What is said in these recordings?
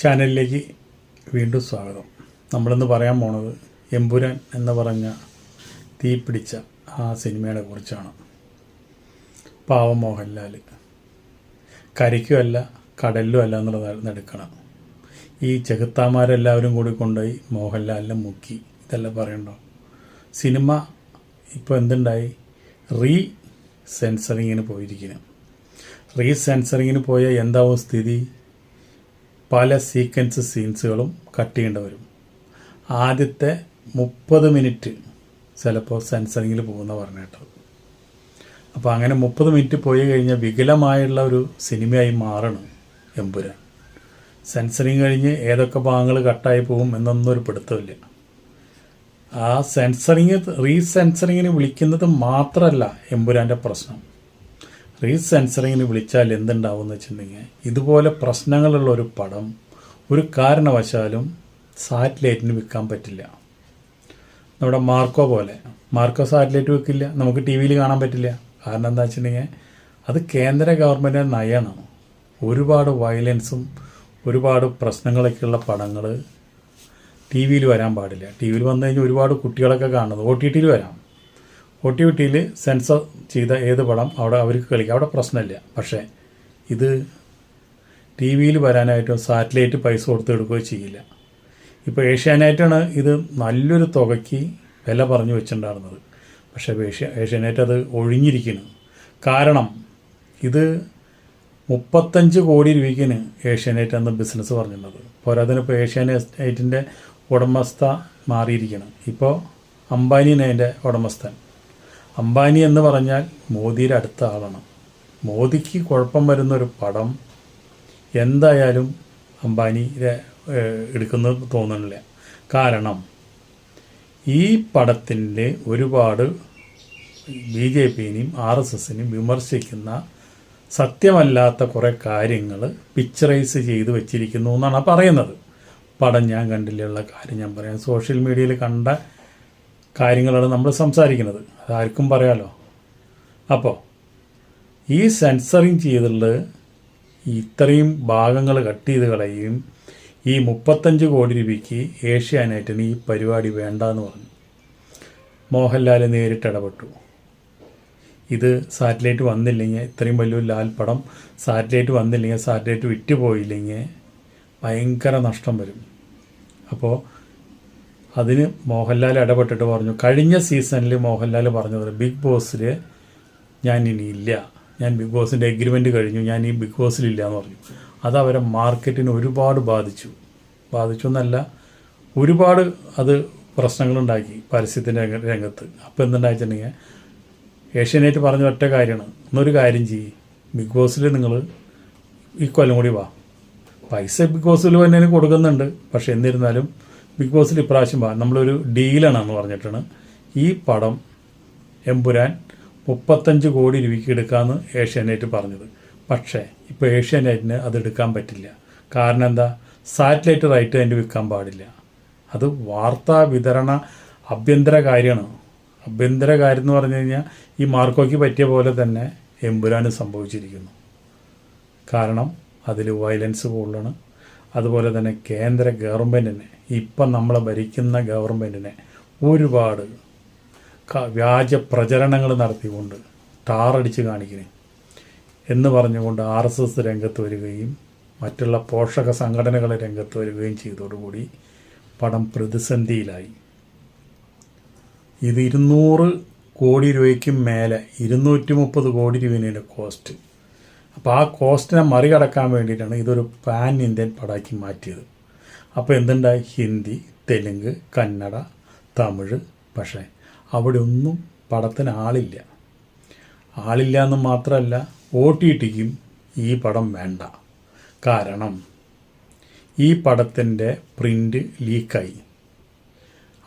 ചാനലിലേക്ക് വീണ്ടും സ്വാഗതം. നമ്മളിന്ന് പറയാൻ പോണത് എമ്പുരാൻ എന്ന് പറഞ്ഞ തീ പിടിച്ച ആ സിനിമയെ കുറിച്ചാണ്. പാവം മോഹൻലാൽ കരയ്ക്കുമല്ല കടലിലും അല്ല എന്നുള്ളത് എടുക്കണം. ഈ ചെകുത്താന്മാരെല്ലാവരും കൂടി കൊണ്ടുപോയി മോഹൻലാലിനെ മുക്കി. ഇതെല്ലാം പറയണ്ടോ? സിനിമ ഇപ്പോൾ എന്തുണ്ടായി? സെൻസറിങ്ങിന് പോയാൽ എന്താവും സ്ഥിതി? പല സീൻസുകളും കട്ട് ചെയ്യേണ്ടി വരും. ആദ്യത്തെ 30 മിനിറ്റ് ചിലപ്പോൾ സെൻസറിങ്ങിൽ പോകുന്ന പറഞ്ഞിട്ടത്. അപ്പോൾ അങ്ങനെ 30 മിനിറ്റ് പോയി കഴിഞ്ഞാൽ വികലമായുള്ള ഒരു സിനിമയായി മാറണം എമ്പുരാൻ. സെൻസറിങ് കഴിഞ്ഞ് ഏതൊക്കെ ഭാഗങ്ങൾ കട്ടായി പോകും എന്നൊന്നും ഒരു പിടുത്തമില്ല. ആ റീസെൻസറിങ്ങിന് വിളിക്കുന്നത് മാത്രമല്ല എമ്പുരാൻ്റെ പ്രശ്നം. റീസെൻസറിങ്ങിന് വിളിച്ചാൽ എന്തുണ്ടാവും എന്ന് വെച്ചിട്ടുണ്ടെങ്കിൽ, ഇതുപോലെ പ്രശ്നങ്ങളുള്ള ഒരു പടം ഒരു കാരണവശാലും സാറ്റലൈറ്റിന് വിൽക്കാൻ പറ്റില്ല. നമ്മുടെ മാർക്കോ സാറ്റലൈറ്റ് വെക്കില്ല, നമുക്ക് ടി വിയിൽ കാണാൻ പറ്റില്ല. കാരണം എന്താ വെച്ചിട്ടുണ്ടെങ്കിൽ അത് കേന്ദ്ര ഗവൺമെൻറ്റിൻ്റെ നയമാണ്. ഒരുപാട് വയലൻസും ഒരുപാട് പ്രശ്നങ്ങളൊക്കെയുള്ള പടങ്ങൾ ടി വിയിൽ വരാൻ പാടില്ല. ടി വിയിൽ വന്നു കഴിഞ്ഞാൽ ഒരുപാട് കുട്ടികളൊക്കെ കാണുന്നത് OTTയിൽ വരാം. OTTയിൽ സെൻസർ ചെയ്ത ഏത് പടം അവിടെ അവർക്ക് കളിക്കാം, അവിടെ പ്രശ്നമില്ല. പക്ഷേ ഇത് ടി വിയിൽ വരാനായിട്ടും സാറ്റലൈറ്റ് പൈസ കൊടുത്ത് എടുക്കുകയോ ചെയ്യില്ല. ഇപ്പോൾ ഏഷ്യാനെറ്റാണ് ഇത് നല്ലൊരു തുകയ്ക്ക് വില പറഞ്ഞു വെച്ചിട്ടുണ്ടായിരുന്നത്. പക്ഷേ ഏഷ്യാനെറ്റ് അത് ഒഴിഞ്ഞിരിക്കുന്നു. കാരണം ഇത് 35 കോടി രൂപയ്ക്കാണ് ഏഷ്യാനെറ്റ് അന്ന് ബിസിനസ് പറഞ്ഞിട്ടുള്ളത്. പോരാതിനിപ്പോൾ ഏഷ്യാനെറ്റിൻ്റെ ഉടമസ്ഥ മാറിയിരിക്കണം. ഇപ്പോൾ അംബാനിയാണ് അതിൻ്റെ ഉടമസ്ഥൻ. അംബാനി എന്ന് പറഞ്ഞാൽ മോദിയുടെ അടുത്ത ആളാണ്. മോദിക്ക് കുഴപ്പം വരുന്നൊരു പടം എന്തായാലും അംബാനിയുടെ എടുക്കുന്നത് തോന്നുന്നില്ല. കാരണം ഈ പടത്തിൻ്റെ ഒരുപാട് BJPനെയും RSSനെയും വിമർശിക്കുന്ന സത്യമല്ലാത്ത കുറേ കാര്യങ്ങൾ പിക്ചറൈസ് ചെയ്ത് വെച്ചിരിക്കുന്നു എന്നാണ് പറയുന്നത്. പടം ഞാൻ കണ്ടില്ലുള്ള കാര്യം ഞാൻ പറയാം. സോഷ്യൽ മീഡിയയിൽ കണ്ട കാര്യങ്ങളാണ് നമ്മൾ സംസാരിക്കുന്നത്. അതാർക്കും പറയാലോ. അപ്പോൾ ഈ സെൻസറിങ് ചെയ്തിട്ടുള്ളത് ഇത്രയും ഭാഗങ്ങൾ കട്ട് ചെയ്ത് കളയുകയും ഈ 35 കോടി രൂപയ്ക്ക് ഏഷ്യാനെറ്റിന് ഈ പരിപാടി വേണ്ടെന്ന് പറഞ്ഞു. മോഹൻലാൽ നേരിട്ട് ഇടപെട്ടു. ഇത് സാറ്റലൈറ്റ് വന്നില്ലെങ്കിൽ, ഇത്രയും വലിയൊരു ലാൽ പടം സാറ്റലൈറ്റ് വന്നില്ലെങ്കിൽ, സാറ്റലൈറ്റ് വിറ്റ് പോയില്ലെങ്കിൽ ഭയങ്കര നഷ്ടം വരും. അപ്പോൾ അതിന് മോഹൻലാൽ ഇടപെട്ടിട്ട് പറഞ്ഞു, കഴിഞ്ഞ സീസണിൽ മോഹൻലാൽ പറഞ്ഞത് ബിഗ് ബോസിൽ ഞാൻ ഇനിയില്ല, ഞാൻ ബിഗ് ബോസിൻ്റെ എഗ്രിമെൻറ്റ് കഴിഞ്ഞു, ഞാൻ ഈ ബിഗ് ബോസിലില്ല എന്ന് പറഞ്ഞു. അത് അവരെ മാർക്കറ്റിന് ഒരുപാട് ബാധിച്ചു എന്നല്ല, ഒരുപാട് അത് പ്രശ്നങ്ങളുണ്ടാക്കി പരസ്യത്തിൻ്റെ രംഗത്ത്. അപ്പോൾ എന്തുണ്ടായിട്ടുണ്ടെങ്കിൽ ഏഷ്യാനെറ്റ് പറഞ്ഞ ഒറ്റ കാര്യമാണ്, എന്നൊരു കാര്യം ചെയ്യും, ബിഗ് ബോസിൽ നിങ്ങൾ ഈ കൊല്ലം കൂടി വാ. പൈസ ബിഗ് ബോസിൽ തന്നെ കൊടുക്കുന്നുണ്ട്. പക്ഷേ എന്നിരുന്നാലും ബിഗ് ബോസിൽ ഇപ്രാവശ്യം വാ, നമ്മളൊരു ഡീലാണെന്ന് പറഞ്ഞിട്ടാണ് ഈ പടം എമ്പുരാൻ 35 കോടി രൂപയ്ക്ക് എടുക്കാമെന്ന് ഏഷ്യാനെറ്റ് പറഞ്ഞത്. പക്ഷേ ഇപ്പോൾ ഏഷ്യാനെറ്റിന് അത് എടുക്കാൻ പറ്റില്ല. കാരണം എന്താ? സാറ്റലൈറ്റ് റൈറ്റ് അതിൻ്റെ വിൽക്കാൻ പാടില്ല. അത് വാർത്താ വിതരണ ആഭ്യന്തര കാര്യമാണ്. ആഭ്യന്തര കാര്യം എന്ന് പറഞ്ഞു കഴിഞ്ഞാൽ ഈ മാർക്കോയ്ക്ക് പറ്റിയ പോലെ തന്നെ എമ്പുരാന് സംഭവിച്ചിരിക്കുന്നു. കാരണം അതിൽ വയലൻസ് കൂടുതലാണ്. അതുപോലെ തന്നെ കേന്ദ്ര ഗവൺമെൻറ്റിനെ, ഇപ്പം നമ്മളെ ഭരിക്കുന്ന ഗവൺമെൻറ്റിനെ ഒരുപാട് വ്യാജ പ്രചരണങ്ങൾ നടത്തിക്കൊണ്ട് ടാറടിച്ച് കാണിക്കുന്നു എന്ന് പറഞ്ഞുകൊണ്ട് RSS രംഗത്ത് വരികയും മറ്റുള്ള പോഷക സംഘടനകളെ രംഗത്ത് വരികയും ചെയ്തതോടുകൂടി പടം പ്രതിസന്ധിയിലായി. ഇത് 200 കോടി രൂപയ്ക്കും മേലെ, 230 കോടി രൂപയുടെ കോസ്റ്റ്. അപ്പോൾ ആ കോസ്റ്റിനെ മറികടക്കാൻ വേണ്ടിയിട്ടാണ് ഇതൊരു പാൻ ഇന്ത്യൻ പടമാക്കി മാറ്റിയത്. അപ്പോൾ എന്തുണ്ടായി? ഹിന്ദി, തെലുങ്ക്, കന്നഡ, തമിഴ്. പക്ഷേ അവിടെ ഒന്നും പടത്തിന് ആളില്ല എന്ന് മാത്രമല്ല, OTTക്കും ഈ പടം വേണ്ട. കാരണം ഈ പടത്തിൻ്റെ പ്രിൻ്റ് ലീക്കായി.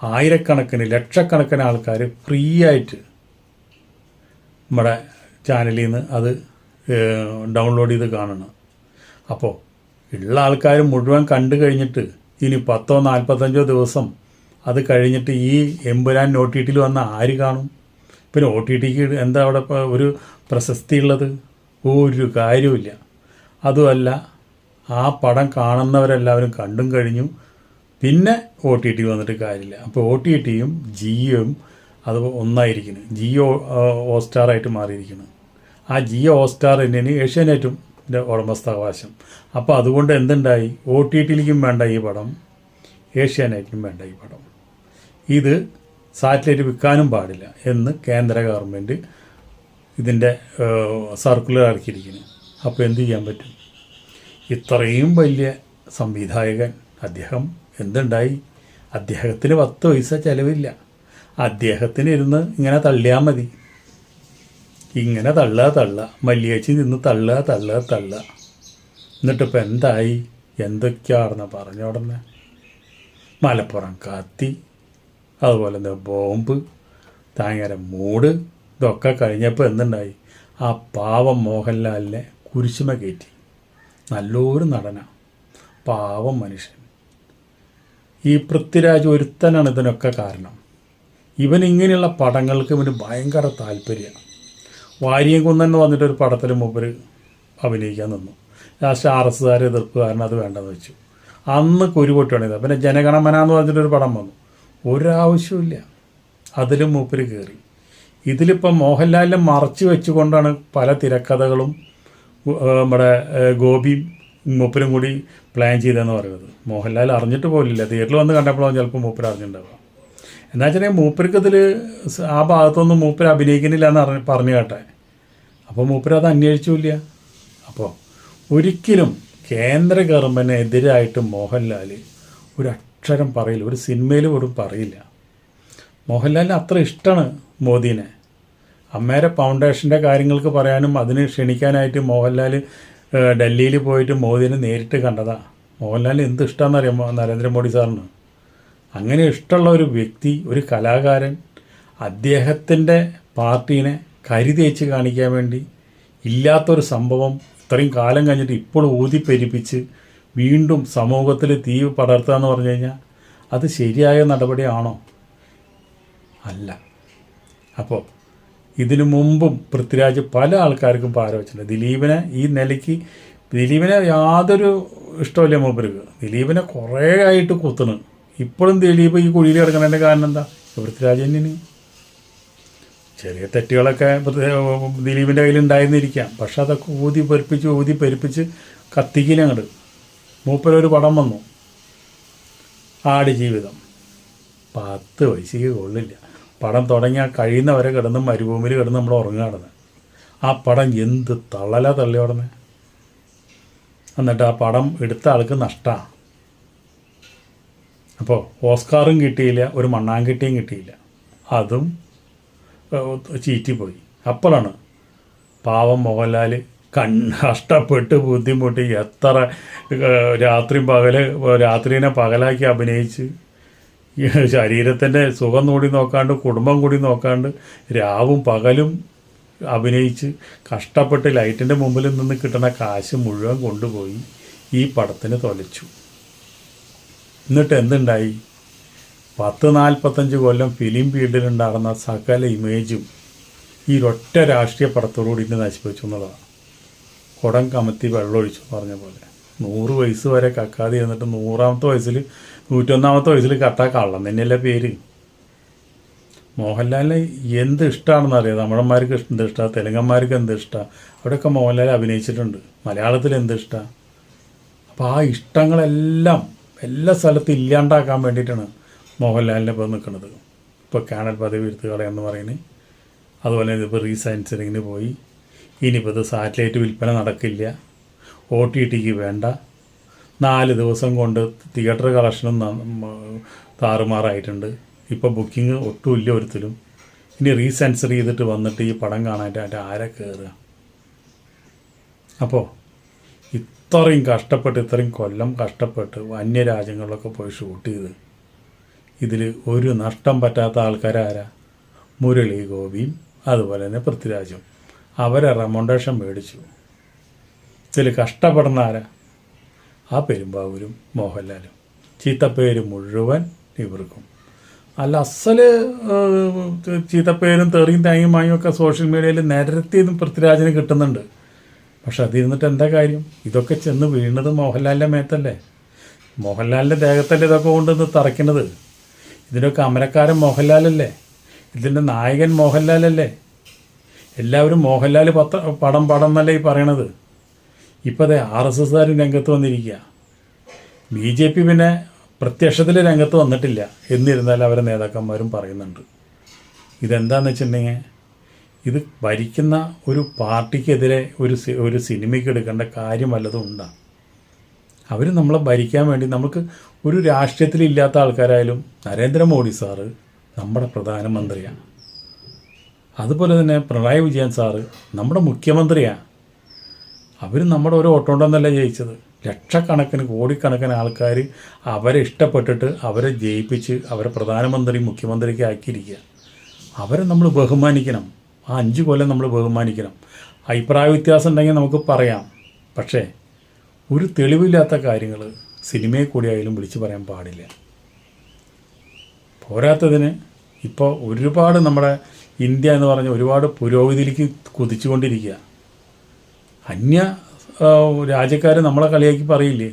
ആയിരക്കണക്കിന് ലക്ഷക്കണക്കിന് ആൾക്കാർ ഫ്രീ ആയിട്ട് നമ്മുടെ ചാനലിൽ നിന്ന് അത് ഡൗൺലോഡ് ചെയ്ത് കാണണം. അപ്പോൾ ഉള്ള ആൾക്കാർ മുഴുവൻ കണ്ടു കഴിഞ്ഞിട്ട് ഇനി 10-45 ദിവസം അത് കഴിഞ്ഞിട്ട് ഈ എമ്പുരാൻ OTTയിൽ വന്ന ആര് കാണും? പിന്നെ OTTക്ക് എന്താ അവിടെ ഒരു പ്രശസ്തി ഉള്ളത്? ഒരു കാര്യവുമില്ല. അതുമല്ല ആ പടം കാണുന്നവരെല്ലാവരും കണ്ടും കഴിഞ്ഞു. പിന്നെ OTT വന്നിട്ട് കാര്യമില്ല. അപ്പോൾ OTT യും ജിയോയും അത് ഒന്നായിരിക്കുന്നു. ജിയോ ഹോട്ട്സ്റ്റാറായിട്ട് മാറിയിരിക്കുന്നു. ആ ജിയോ ഹോട്ട്സ്റ്റാർ തന്നെയാണ് ഏഷ്യാനെറ്റും ഉടമസ്ഥാവകാശം. അപ്പോൾ അതുകൊണ്ട് എന്തുണ്ടായി, OTTയിലേക്കും വേണ്ട ഈ പടം, ഏഷ്യാനെറ്റിനും വേണ്ട ഈ പടം. ഇത് സാറ്റലൈറ്റ് വിൽക്കാനും പാടില്ല എന്ന് കേന്ദ്ര ഗവൺമെൻറ് ഇതിൻ്റെ സർക്കുലർ ഇറക്കിയിരിക്കുന്നു. അപ്പോൾ എന്ത് ചെയ്യാൻ പറ്റും? ഇത്രയും വലിയ സംവിധായകൻ അദ്ദേഹം എന്തുണ്ടായി, അദ്ദേഹത്തിന് 10 പൈസ ചിലവില്ല. അദ്ദേഹത്തിന് ഇരുന്ന് ഇങ്ങനെ തള്ളിയാൽ മതി. ഇങ്ങനെ തള്ളുക മല്ലിയേച്ചി നിന്ന് തള്ളുക. എന്നിട്ടിപ്പോൾ എന്തായി, എന്തൊക്കെയാണെന്ന് പറഞ്ഞോടനെ മലപ്പുറം കത്തി, അതുപോലെ എന്താ ബോംബ്, താങ്ങര മൂട്, ഇതൊക്കെ കഴിഞ്ഞപ്പോൾ എന്തുണ്ടായി, ആ പാവം മോഹൻലാലിനെ കുരിശുമ കയറ്റി. നല്ലൊരു നടനാണ്, പാവം മനുഷ്യൻ. ഈ പൃഥ്വിരാജ് ഒരുത്തനാണ് ഇതിനൊക്കെ കാരണം. ഇവനിങ്ങനെയുള്ള പടങ്ങൾക്ക് ഇവന് ഭയങ്കര താല്പര്യമാണ്. വാരിയംകുന്നൻ എന്ന് പറഞ്ഞിട്ടൊരു പടത്തിൽ മൂപ്പർ അഭിനയിക്കാൻ നിന്നു. ലാസ്റ്റ് RSകാർ എതിർപ്പ് കാരണം അത് വേണ്ടെന്ന് വെച്ചു. അന്ന് കുരുപൊട്ടിയാണിത്. പിന്നെ ജനഗണമന എന്ന് പറഞ്ഞിട്ടൊരു പടം വന്നു, ഒരാവശ്യമില്ല, അതിലും മൂപ്പർ കയറി. ഇതിലിപ്പം മോഹൻലാലിനെ മറച്ചു വെച്ചുകൊണ്ടാണ് പല തിരക്കഥകളും നമ്മുടെ ഗോപിയും മൂപ്പരും കൂടി പ്ലാൻ ചെയ്തതെന്ന് പറയുന്നത്. മോഹൻലാൽ അറിഞ്ഞിട്ട് പോലില്ല, തിയേറ്ററിൽ വന്ന് കണ്ടപ്പോഴാണ് ചിലപ്പോൾ മൂപ്പർ അറിഞ്ഞിട്ടുണ്ടാവുക. എന്താ വെച്ചിട്ടുണ്ടെങ്കിൽ മൂപ്പർക്ക് ഇതിൽ ആ ഭാഗത്തൊന്നും മൂപ്പർ അഭിനയിക്കുന്നില്ല എന്ന് പറഞ്ഞു കേട്ടെ. അപ്പോൾ മൂപ്പർ അത് അന്വേഷിച്ചില്ല. അപ്പോൾ ഒരിക്കലും കേന്ദ്ര ഗവൺമെൻറ്റിനെതിരായിട്ട് മോഹൻലാൽ ഒരു അക്ഷരം പറയില്ല, ഒരു സിനിമയിൽ പോലും പറയില്ല. മോഹൻലാലിന് അത്ര ഇഷ്ടമാണ് മോദീനെ. അമ്മേരെ ഫൗണ്ടേഷൻ്റെ കാര്യങ്ങൾക്ക് പറയാനും അതിന് ക്ഷണിക്കാനായിട്ട് മോഹൻലാൽ ഡൽഹിയിൽ പോയിട്ട് മോദിനെ നേരിട്ട് കണ്ടതാണ്. മോഹൻലാലിന് എന്ത് ഇഷ്ടമാണെന്നറിയാമോ നരേന്ദ്രമോദി സാറിന്. അങ്ങനെ ഇഷ്ടമുള്ള ഒരു വ്യക്തി, ഒരു കലാകാരൻ, അദ്ദേഹത്തിൻ്റെ പാർട്ടീനെ കരുതേച്ച് കാണിക്കാൻ വേണ്ടി ഇല്ലാത്തൊരു സംഭവം ഇത്രയും കാലം കഴിഞ്ഞിട്ട് ഇപ്പോൾ ഊതിപ്പെരിപ്പിച്ച് വീണ്ടും സമൂഹത്തിൽ തീ പടർത്തുക എന്ന് പറഞ്ഞു കഴിഞ്ഞാൽ അത് ശരിയായ നടപടിയാണോ? അല്ല. അപ്പോൾ ഇതിനു മുമ്പും പൃഥ്വിരാജ് പല ആൾക്കാർക്കും പാര വെച്ചിട്ടുണ്ട്. ദിലീപിനെ ഈ നിലയ്ക്ക്, ദിലീപിനെ യാതൊരു ഇഷ്ടമില്ല മൂപ്പർക്ക്. ദിലീപിനെ കുറേ ആയിട്ട് കുത്തണ്. ഇപ്പോഴും ദിലീപ് ഈ കുഴിയിൽ കിടക്കുന്നതിൻ്റെ കാരണം എന്താ? പൃഥ്വിരാജ് തന്നെയാണ്. ചെറിയ തെറ്റുകളൊക്കെ ദിലീപിൻ്റെ കയ്യിലുണ്ടായിരുന്നിരിക്കാം, പക്ഷെ അതൊക്കെ ഊതി പെരുപ്പിച്ച് കത്തിക്കിലങ്ങോട്ട്. മൂപ്പരൊരു പടം വന്നു, ആടുജീവിതം, 10 പൈസയ്ക്ക് കൊള്ളില്ല. പടം തുടങ്ങിയാൽ കഴിയുന്നവരെ കിടന്ന് മരുഭൂമിയിൽ കിടന്ന് നമ്മൾ ഉറങ്ങാടുന്നത്. ആ പടം എന്ത് തള്ളിയോടനെ. എന്നിട്ട് ആ പടം എടുത്ത ആൾക്ക് നഷ്ടമാണ്. അപ്പോൾ ഓസ്കാറും കിട്ടിയില്ല, ഒരു മണ്ണാങ്കട്ടിയും കിട്ടിയില്ല, അതും ചീറ്റിപ്പോയി. അപ്പോഴാണ് പാവം മോഹൻലാൽ കഷ്ടപ്പെട്ട് ബുദ്ധിമുട്ടി എത്ര രാത്രിനെ പകലാക്കി അഭിനയിച്ച് ശരീരത്തിൻ്റെ സുഖം കൂടി നോക്കാണ്ട് കുടുംബം കൂടി നോക്കാണ്ട് രാവും പകലും അഭിനയിച്ച് കഷ്ടപ്പെട്ട് ലൈറ്റിൻ്റെ മുമ്പിൽ നിന്ന് കിട്ടുന്ന കാശ് മുഴുവൻ കൊണ്ടുപോയി ഈ പടത്തിന് തൊലച്ചു. എന്നിട്ട് എന്തുണ്ടായി? 10-45 കൊല്ലം ഫിലിം ഫീൽഡിലുണ്ടാകുന്ന സകല ഇമേജും ഈ ഒറ്റ രാഷ്ട്രീയ പടത്തോടുകൂടി നശിപ്പിച്ചു എന്നുള്ളതാണ്. കുടം കമത്തി വെള്ളമൊഴിച്ചു പറഞ്ഞ പോലെ 100 വയസ്സ് വരെ കക്കാതെ എന്നിട്ട് 100ാമത്തെ വയസ്സിൽ 101ാമത്തെ വയസ്സിൽ കട്ടാ കള്ളം തന്നെയല്ലേ പേര്. മോഹൻലാലിന് എന്ത് ഇഷ്ടമാണെന്ന് അറിയാം. തമിഴന്മാർക്ക് എന്ത് ഇഷ്ടമാണ്, തെലുങ്കന്മാർക്ക് എന്ത് ഇഷ്ടമാണ്, അവിടെയൊക്കെ മോഹൻലാൽ അഭിനയിച്ചിട്ടുണ്ട്. മലയാളത്തിൽ എന്ത് ഇഷ്ടമാണ്. അപ്പോൾ ആ ഇഷ്ടങ്ങളെല്ലാം എല്ലാ സ്ഥലത്തും ഇല്ലാണ്ടാക്കാൻ വേണ്ടിയിട്ടാണ് മോഹൻലാലിനെ ഇപ്പോൾ നിൽക്കുന്നത്. ഇപ്പോൾ കാനൽ പദവി എടുത്ത് കളയെന്ന് പറയുന്നത്. അതുപോലെ ഇതിപ്പോൾ റീസെൻസറിങ്ങിന് പോയി. ഇനിയിപ്പോൾ ഇത് സാറ്റലൈറ്റ് വിൽപ്പന നടക്കില്ല, OTTക്ക് വേണ്ട. 4 ദിവസം കൊണ്ട് തിയേറ്റർ കളക്ഷനും താറുമാറായിട്ടുണ്ട്. ഇപ്പോൾ ബുക്കിംഗ് ഒട്ടുമില്ല ഒരിക്കലും. ഇനി റീസെൻസർ ചെയ്തിട്ട് വന്നിട്ട് ഈ പടം കാണാനായിട്ട് ആരെ കയറുക? അപ്പോൾ ഇത്രയും കൊല്ലം കഷ്ടപ്പെട്ട് അന്യരാജ്യങ്ങളിലൊക്കെ പോയി ഷൂട്ട് ചെയ്ത് ഇതിൽ ഒരു നഷ്ടം പറ്റാത്ത ആൾക്കാരാരാ? മുരളി ഗോപിയും അതുപോലെ തന്നെ പൃഥ്വിരാജും. അവരെ റെമൊണ്ടേഷൻ മേടിച്ചു. ഇതിൽ കഷ്ടപ്പെടുന്ന ആരാ? ആ പെരുമ്പാവൂരും മോഹൻലാലും. ചീത്തപ്പേര് മുഴുവൻ ഇവർക്കും. അല്ല അസല് ചീത്തപ്പേരും തെറിയും തേങ്ങയും ഒക്കെ സോഷ്യൽ മീഡിയയിൽ നിരത്തിയതും പൃഥ്വിരാജിന് കിട്ടുന്നുണ്ട്. പക്ഷെ അതിരുന്നിട്ട് എന്താ കാര്യം? ഇതൊക്കെ ചെന്ന് വീണത് മോഹൻലാലിൻ്റെ മേത്തല്ലേ? മോഹൻലാലിൻ്റെ ദേഹത്തല്ലേ ഇതൊക്കെ കൊണ്ടുവന്ന് തറയ്ക്കുന്നത്? ഇതിൻ്റെയൊക്കെ അമരക്കാരൻ മോഹൻലാലല്ലേ? ഇതിൻ്റെ നായകൻ മോഹൻലാലല്ലേ? എല്ലാവരും മോഹൻലാൽ പടം എന്നല്ലേ ഈ പറയണത്. ഇപ്പോൾ അതെ RSSകാരും രംഗത്ത് വന്നിരിക്കുക. BJP പിന്നെ പ്രത്യക്ഷത്തിൽ രംഗത്ത് വന്നിട്ടില്ല, എന്നിരുന്നാലും അവരെ നേതാക്കന്മാരും പറയുന്നുണ്ട്. ഇതെന്താണെന്ന് വെച്ചിട്ടുണ്ടെങ്കിൽ, ഇത് ഭരിക്കുന്ന ഒരു പാർട്ടിക്കെതിരെ ഒരു സിനിമയ്ക്ക് എടുക്കേണ്ട കാര്യം വല്ലതും ഉണ്ടാകും. അവർ നമ്മളെ ഭരിക്കാൻ വേണ്ടി, നമുക്ക് ഒരു രാഷ്ട്രീയത്തിലില്ലാത്ത ആൾക്കാരായാലും നരേന്ദ്രമോദി സാറ് നമ്മുടെ പ്രധാനമന്ത്രിയാണ്. അതുപോലെ തന്നെ പിണറായി വിജയൻ സാറ് നമ്മുടെ മുഖ്യമന്ത്രിയാണ്. അവർ നമ്മുടെ ഒരു വോട്ട് കൊണ്ടൊന്നല്ല ജയിച്ചത്. ലക്ഷക്കണക്കിന് കോടിക്കണക്കിന് ആൾക്കാർ അവരെ ഇഷ്ടപ്പെട്ടിട്ട് അവരെ ജയിപ്പിച്ച് അവരെ പ്രധാനമന്ത്രി മുഖ്യമന്ത്രിക്ക് ആക്കിയിരിക്കുക. അവരെ നമ്മൾ ബഹുമാനിക്കണം. ആ 5 കൊല്ലം നമ്മൾ ബഹുമാനിക്കണം. അഭിപ്രായ വ്യത്യാസം ഉണ്ടെങ്കിൽ നമുക്ക് പറയാം. പക്ഷേ ഒരു തെളിവില്ലാത്ത കാര്യങ്ങൾ സിനിമയിൽ കൂടി ആയാലും വിളിച്ചു പറയാൻ പാടില്ല. പോരാത്തതിന് ഇപ്പോൾ ഒരുപാട് നമ്മുടെ ഇന്ത്യ എന്ന് പറഞ്ഞ ഒരുപാട് പുരോഗതിയിലേക്ക് കുതിച്ചുകൊണ്ടിരിക്കുക. അന്യ രാജ്യക്കാർ നമ്മളെ കളിയാക്കി പറയില്ലേ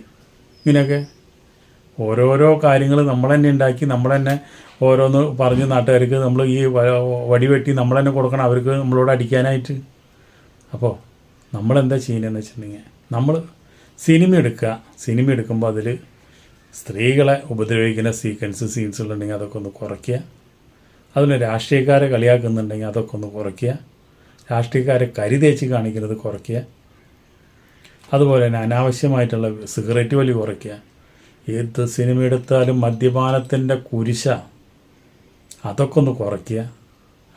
ഇങ്ങനെയൊക്കെ? ഓരോരോ കാര്യങ്ങൾ നമ്മൾ തന്നെ ഉണ്ടാക്കി, നമ്മൾ തന്നെ ഓരോന്ന് പറഞ്ഞ് നാട്ടുകാർക്ക് നമ്മൾ ഈ വടിവെട്ടി നമ്മൾ തന്നെ കൊടുക്കണം അവർക്ക് നമ്മളോട് അടിക്കാനായിട്ട്. അപ്പോൾ നമ്മളെന്താ ചെയ്യുന്നതെന്ന് വെച്ചിട്ടുണ്ടെങ്കിൽ, നമ്മൾ സിനിമ എടുക്കുമ്പോൾ അതിൽ സ്ത്രീകളെ ഉപദ്രവിക്കുന്ന സീൻസുകളുണ്ടെങ്കിൽ അതൊക്കെ ഒന്ന് കുറയ്ക്കുക. അതിൽ രാഷ്ട്രീയക്കാരെ കളിയാക്കുന്നുണ്ടെങ്കിൽ അതൊക്കെ ഒന്ന് കുറയ്ക്കുക. രാഷ്ട്രീയക്കാരെ കരി കാണിക്കുന്നത് കുറയ്ക്കുക. അതുപോലെ തന്നെ അനാവശ്യമായിട്ടുള്ള സിഗരറ്റ് വലി കുറയ്ക്കുക. ഏത് സിനിമ എടുത്താലും മദ്യപാനത്തിൻ്റെ കുരിശ, അതൊക്കെ ഒന്ന് കുറയ്ക്കുക.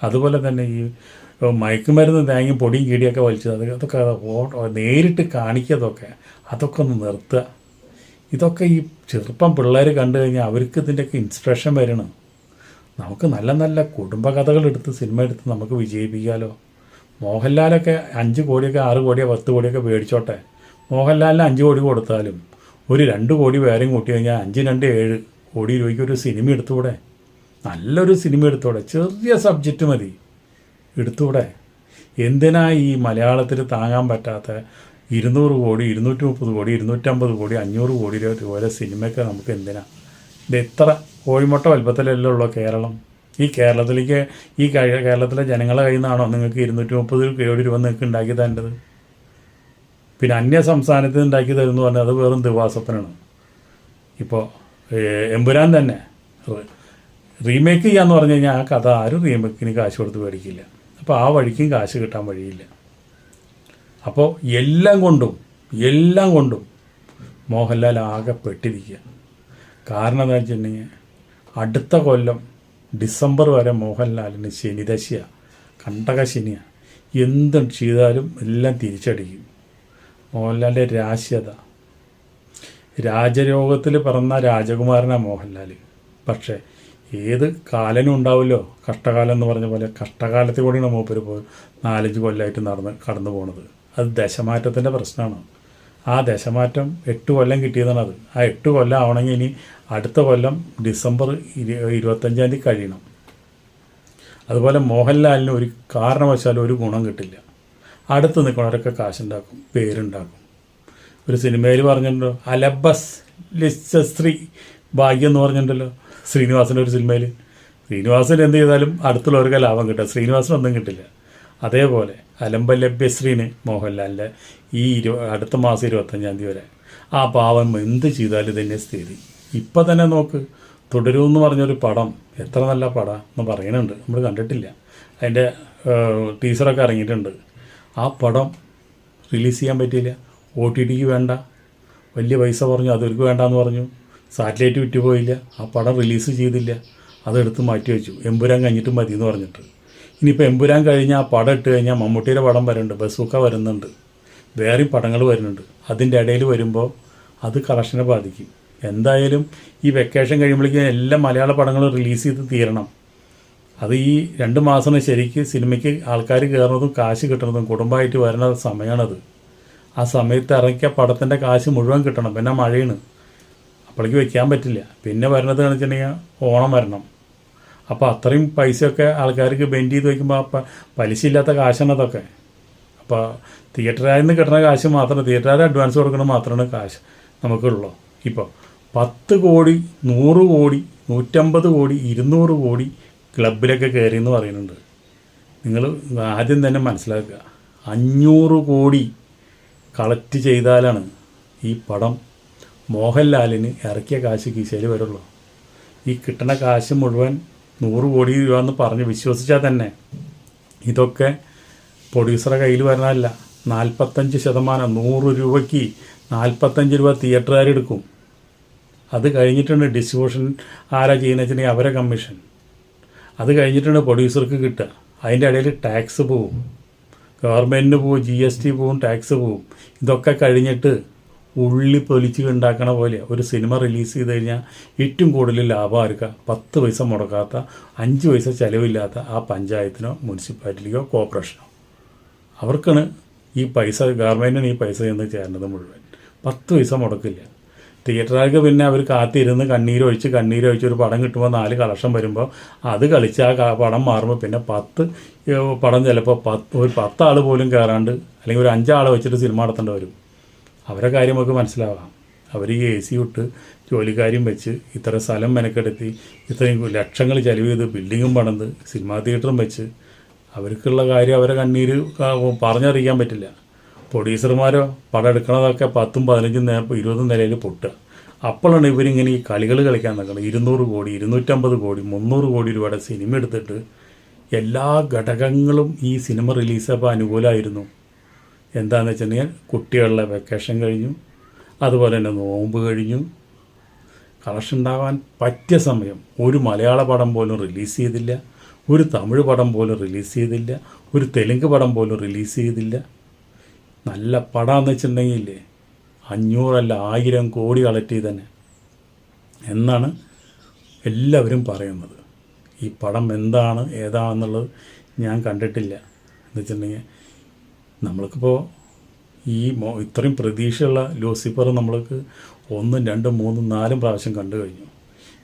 അതുപോലെ തന്നെ ഈ മയക്കുമരുന്ന് തേങ്ങയും പൊടിയും കീടിയൊക്കെ വലിച്ചത് അതൊക്കെ നേരിട്ട് കാണിക്കതൊക്കെ അതൊക്കെ ഒന്ന് നിർത്തുക. ഇതൊക്കെ ഈ ചെറുപ്പം പിള്ളേർ കണ്ടു കഴിഞ്ഞാൽ അവർക്ക് ഇതിൻ്റെയൊക്കെ ഇൻസ്പിറേഷൻ വരണം. നമുക്ക് നല്ല നല്ല കുടുംബകഥകൾ എടുത്ത് സിനിമ എടുത്ത് നമുക്ക് വിജയിപ്പിക്കാമല്ലോ. മോഹൻലാലൊക്കെ 5 കോടിയൊക്കെ 6 കോടിയോ 10 കോടിയൊക്കെ മേടിച്ചോട്ടെ. മോഹൻലാലിന് 5 കോടി കൊടുത്താലും ഒരു 2 കോടി വേറെയും കൂട്ടി കഴിഞ്ഞാൽ 5 2 7 കോടി രൂപയ്ക്ക് ഒരു സിനിമ എടുത്തുകൂടെ? നല്ലൊരു സിനിമ എടുത്തുകൂടെ? ചെറിയ സബ്ജക്റ്റ് മതി, എടുത്തുകൂടെ? എന്തിനാ ഈ മലയാളത്തിൽ താങ്ങാൻ പറ്റാത്ത 200 കോടി 230 കോടി 250 കോടി 500 കോടി രൂപ സിനിമയൊക്കെ നമുക്ക് എന്തിനാ? ഇത് എത്ര കോഴിമുട്ട വലുപ്പത്തിലല്ലേ ഉള്ളൂ കേരളം? ഈ കേരളത്തിലെ ജനങ്ങളെ കയ്യിൽ നിന്നാണോ നിങ്ങൾക്ക് 230 കോടി രൂപ നിങ്ങൾക്ക് ഉണ്ടാക്കി തരേണ്ടത്? പിന്നെ അന്യ സംസ്ഥാനത്ത് ഉണ്ടാക്കി തരുമെന്ന് പറഞ്ഞാൽ അത് വെറും ദിവാസ്വപ്നമാണ്. ഇപ്പോൾ എമ്പുരാൻ തന്നെ റീമേക്ക് ചെയ്യാന്ന് പറഞ്ഞു കഴിഞ്ഞാൽ ആ കഥ ആരും റീമേക്കിന് കാശ് കൊടുത്ത് മേടിക്കില്ല. അപ്പോൾ ആ വഴിക്കും കാശ് കിട്ടാൻ വഴിയില്ല. അപ്പോൾ എല്ലാം കൊണ്ടും മോഹൻലാൽ ആകെ പെട്ടിരിക്കുക. കാരണം എന്താ വെച്ചിട്ടുണ്ടെങ്കിൽ, അടുത്ത കൊല്ലം ഡിസംബർ വരെ മോഹൻലാലിന് ശനിദശയാണ്, കണ്ടകശനിയാണ്. എന്തും ചെയ്താലും എല്ലാം തിരിച്ചടിക്കും. മോഹൻലാലിൻ്റെ രാശ്യത, രാജരോഗത്തിൽ പിറന്ന രാജകുമാരനാണ് മോഹൻലാൽ. പക്ഷേ ഏത് കാലനും ഉണ്ടാവുമല്ലോ കഷ്ടകാലം എന്ന് പറഞ്ഞ പോലെ, കഷ്ടകാലത്തിൽ കൂടിയാണ് മൂപ്പര് 4-5 കൊല്ലമായിട്ട് കടന്നു പോണത്. അത് ദശമാറ്റത്തിൻ്റെ പ്രശ്നമാണ്. ആ ദശമാറ്റം 8 കൊല്ലം കിട്ടിയതാണത്. ആ 8 കൊല്ലം ആവണമെങ്കിൽ ഇനി അടുത്ത കൊല്ലം ഡിസംബർ 25 തീയതി കഴിയണം. അതുപോലെ മോഹൻലാലിന് ഒരു കാരണവശാലും ഒരു ഗുണം കിട്ടില്ല. അടുത്ത് നിൽക്കുന്നവരൊക്കെ കാശുണ്ടാക്കും, പേരുണ്ടാക്കും. ഒരു സിനിമയിൽ പറഞ്ഞിട്ടുണ്ടോ, അലബസ് ലിസ്ശ്രീ ഭാഗ്യം എന്ന് പറഞ്ഞിട്ടുണ്ടല്ലോ ശ്രീനിവാസൻ്റെ ഒരു സിനിമയിൽ. ശ്രീനിവാസൻ എന്ത് ചെയ്താലും അടുത്തുള്ളവർക്ക് ലാഭം കിട്ടുക, ശ്രീനിവാസനൊന്നും കിട്ടില്ല. അതേപോലെ അലംബലഭ്യശ്രീന് മോഹൻലാലിൻ്റെ ഈ അടുത്ത മാസം 25 തീയതി വരെ ആ പാവം എന്ത് ചെയ്താലും ഇതന്നെ സ്ഥിതി. ഇപ്പം തന്നെ നോക്ക്, തുടരുമെന്ന് പറഞ്ഞൊരു പടം, എത്ര നല്ല പടം എന്ന് പറയുന്നുണ്ട്, നമ്മൾ കണ്ടിട്ടില്ല. അതിൻ്റെ ടീസറൊക്കെ ഇറങ്ങിയിട്ടുണ്ട്. ആ പടം റിലീസ് ചെയ്യാൻ പറ്റിയില്ല. OTTക്ക് വേണ്ട, വലിയ പൈസ പറഞ്ഞു, അതവർക്ക് വേണ്ടാന്ന് പറഞ്ഞു. സാറ്റലൈറ്റ് വിറ്റുപോയില്ല, ആ പടം റിലീസ് ചെയ്തില്ല, അതെടുത്ത് മാറ്റി വെച്ചു. എമ്പുരാൻ കഴിഞ്ഞിട്ട് മതി എന്ന് പറഞ്ഞിട്ട്. ഇനിയിപ്പോൾ എമ്പുരാൻ കഴിഞ്ഞാൽ ആ പടം ഇട്ട് കഴിഞ്ഞാൽ മമ്മൂട്ടിയുടെ പടം വരുന്നുണ്ട്, ബസൂക്ക വരുന്നുണ്ട്, വേറെയും പടങ്ങൾ വരുന്നുണ്ട്. അതിൻ്റെ ഇടയിൽ വരുമ്പോൾ അത് കളക്ഷനെ ബാധിക്കും. എന്തായാലും ഈ വെക്കേഷൻ കഴിയുമ്പോഴേക്കും എല്ലാ മലയാള പടങ്ങളും റിലീസ് ചെയ്ത് തീരണം. അത് ഈ 2 മാസം ശരിക്ക് സിനിമയ്ക്ക് ആൾക്കാർ കയറുന്നതും കാശ് കിട്ടുന്നതും കുടുംബമായിട്ട് വരുന്ന സമയമാണത്. ആ സമയത്ത് ഇറക്കിയ പടത്തിൻ്റെ കാശ് മുഴുവൻ കിട്ടണം. പിന്നെ മഴയാണ്, അപ്പോഴേക്ക് വയ്ക്കാൻ പറ്റില്ല. പിന്നെ വരുന്നത് കാണിച്ചിട്ടുണ്ടെങ്കിൽ ഓണം വരണം. അപ്പോൾ അത്രയും പൈസയൊക്കെ ആൾക്കാർക്ക് ബെൻഡ് ചെയ്ത് വയ്ക്കുമ്പോൾ പലിശ ഇല്ലാത്ത കാശാണ് അതൊക്കെ. അപ്പോൾ തിയേറ്ററിൽ നിന്ന് കിട്ടുന്ന കാശ് മാത്രം, തിയേറ്ററുകാർ അഡ്വാൻസ് കൊടുക്കണം മാത്രമാണ് കാശ് നമുക്കുള്ളൂ. ഇപ്പോൾ 10 കോടി 100 കോടി 150 കോടി 200 കോടി ക്ലബിലൊക്കെ കയറി എന്ന് പറയുന്നുണ്ട്. നിങ്ങൾ ആദ്യം തന്നെ മനസ്സിലാക്കുക, 500 കോടി കളക്ട് ചെയ്താലാണ് ഈ പടം മോഹൻലാലിന് ഇറക്കിയ കാശ് കീശയിൽ വരുള്ളൂ. ഈ കിട്ടുന്ന കാശ് മുഴുവൻ 100 കോടി രൂപ എന്ന് പറഞ്ഞ് വിശ്വസിച്ചാൽ തന്നെ ഇതൊക്കെ പ്രൊഡ്യൂസറുടെ കയ്യിൽ വരണമല്ല. 45% 100 രൂപയ്ക്ക് 45 രൂപ തിയേറ്ററുകാരെടുക്കും. അത് കഴിഞ്ഞിട്ടുണ്ട് ഡിസ്ട്രിബ്യൂഷൻ ആരാ ചെയ്യുന്നത് വെച്ചിട്ടുണ്ടെങ്കിൽ അവരെ കമ്മീഷൻ. അത് കഴിഞ്ഞിട്ടുണ്ട് പ്രൊഡ്യൂസർക്ക് കിട്ടുക. അതിൻ്റെ ഇടയിൽ ടാക്സ് പോവും, ഗവൺമെൻറ്റിന് പോവും, GST പോവും, ടാക്സ് പോവും. ഇതൊക്കെ കഴിഞ്ഞിട്ട് ഉള്ളി പൊലിച്ച് ഉണ്ടാക്കണ പോലെ ഒരു സിനിമ റിലീസ് ചെയ്ത് കഴിഞ്ഞാൽ ഏറ്റവും കൂടുതൽ ലാഭം ആർക്കുക? 10 പൈസ മുടക്കാത്ത 5 പൈസ ചിലവില്ലാത്ത ആ പഞ്ചായത്തിനോ മുനിസിപ്പാലിറ്റിക്കോ കോർപ്പറേഷനോ അവർക്കാണ് ഈ പൈസ, ഗവൺമെൻറ്റിന് ഈ പൈസ എന്ന് ചേർന്നത് മുഴുവൻ. 10 പൈസ മുടക്കില്ല. തിയേറ്ററുകാർക്ക് പിന്നെ അവർ കാത്തിരുന്ന് കണ്ണീരൊഴിച്ച് ഒരു പടം കിട്ടുമ്പോൾ 4 കളക്ഷൻ വരുമ്പോൾ അത് കളിച്ച് ആ പടം മാറുമ്പോൾ പിന്നെ 10 പടം ചിലപ്പോൾ ഒരു 10 ആൾ പോലും കയറാണ്ട് അല്ലെങ്കിൽ ഒരു 5 ആളെ വെച്ചിട്ട് സിനിമ നടത്തേണ്ടി വരും. അവരെ കാര്യം നമുക്ക് മനസ്സിലാവാം. അവർ ഈ AC വിട്ട് ജോലിക്കാരും വെച്ച് ഇത്ര സ്ഥലം മെനക്കെടുത്തി ഇത്രയും ലക്ഷങ്ങൾ ചിലവ് ചെയ്ത് ബിൽഡിങ്ങും പണിത് സിനിമാ തിയേറ്ററും വെച്ച് അവർക്കുള്ള കാര്യം അവരെ കണ്ണീര് പറഞ്ഞറിയിക്കാൻ പറ്റില്ല. പ്രൊഡ്യൂസർമാരോ പടം എടുക്കണതൊക്കെ 10ഉം 15ഉം 20ഉം നിലയിൽ പൊട്ടുക. അപ്പോഴാണ് ഇവരിങ്ങനെ ഈ കളികൾ കളിക്കാൻ നിൽക്കുന്നത്. 200 കോടി 250 കോടി 300 കോടി രൂപയുടെ സിനിമ എടുത്തിട്ട് എല്ലാ ഘടകങ്ങളും ഈ സിനിമ റിലീസപ്പോൾ അനുകൂലമായിരുന്നു. എന്താണെന്ന് വെച്ചിട്ടുണ്ടെങ്കിൽ കുട്ടികളുടെ വെക്കേഷൻ കഴിഞ്ഞു, അതുപോലെ തന്നെ നോമ്പ് കഴിഞ്ഞു, കളക്ഷൻ ഉണ്ടാകാൻ പറ്റിയ സമയം. ഒരു മലയാള പടം പോലും റിലീസ് ചെയ്തില്ല, ഒരു തമിഴ് പടം പോലും റിലീസ് ചെയ്തില്ല, ഒരു തെലുങ്ക് പടം പോലും റിലീസ് ചെയ്തില്ല. നല്ല പടമെന്ന് വെച്ചിട്ടുണ്ടെങ്കിൽ 500 അല്ല 1000 കോടി കളക്ട് ചെയ്ത് തന്നെ എന്നാണ് എല്ലാവരും പറയുന്നത്. ഈ പടം എന്താണ് ഏതാണെന്നുള്ളത് ഞാൻ കണ്ടിട്ടില്ല. എന്ന് വെച്ചിട്ടുണ്ടെങ്കിൽ നമ്മൾക്കിപ്പോൾ ഈ ഇത്രയും പ്രതീക്ഷയുള്ള ലൂസിഫർ നമ്മൾക്ക് 1, 2, 3, 4 പ്രാവശ്യം കണ്ടു കഴിഞ്ഞു.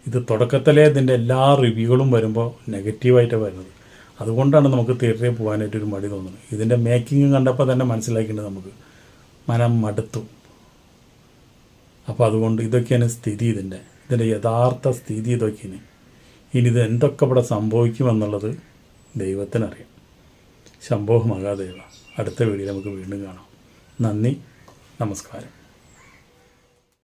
ഇത് തുടക്കത്തിലെ ഇതിൻ്റെ എല്ലാ റിവ്യൂകളും വരുമ്പോൾ നെഗറ്റീവായിട്ടാണ് വരുന്നത്. അതുകൊണ്ടാണ് നമുക്ക് തിയേറ്ററിൽ പോകാനായിട്ടൊരു മടി തോന്നുന്നത്. ഇതിൻ്റെ മേക്കിംഗ് കണ്ടപ്പോൾ തന്നെ മനസ്സിലാക്കിയിട്ട് നമുക്ക് മനം മടുത്തു. അപ്പോൾ അതുകൊണ്ട് ഇതൊക്കെയാണ് സ്ഥിതി. ഇതിൻ്റെ യഥാർത്ഥ സ്ഥിതി ഇതൊക്കെയാണ്. ഇനി ഇത് എന്തൊക്കെ ഇവിടെ സംഭവിക്കുമെന്നുള്ളത് ദൈവത്തിനറിയാം. ശംഭോ മഹാദേവ. അടുത്ത വീഡിയോ നമുക്ക് വീണ്ടും കാണാം. നന്ദി, നമസ്കാരം.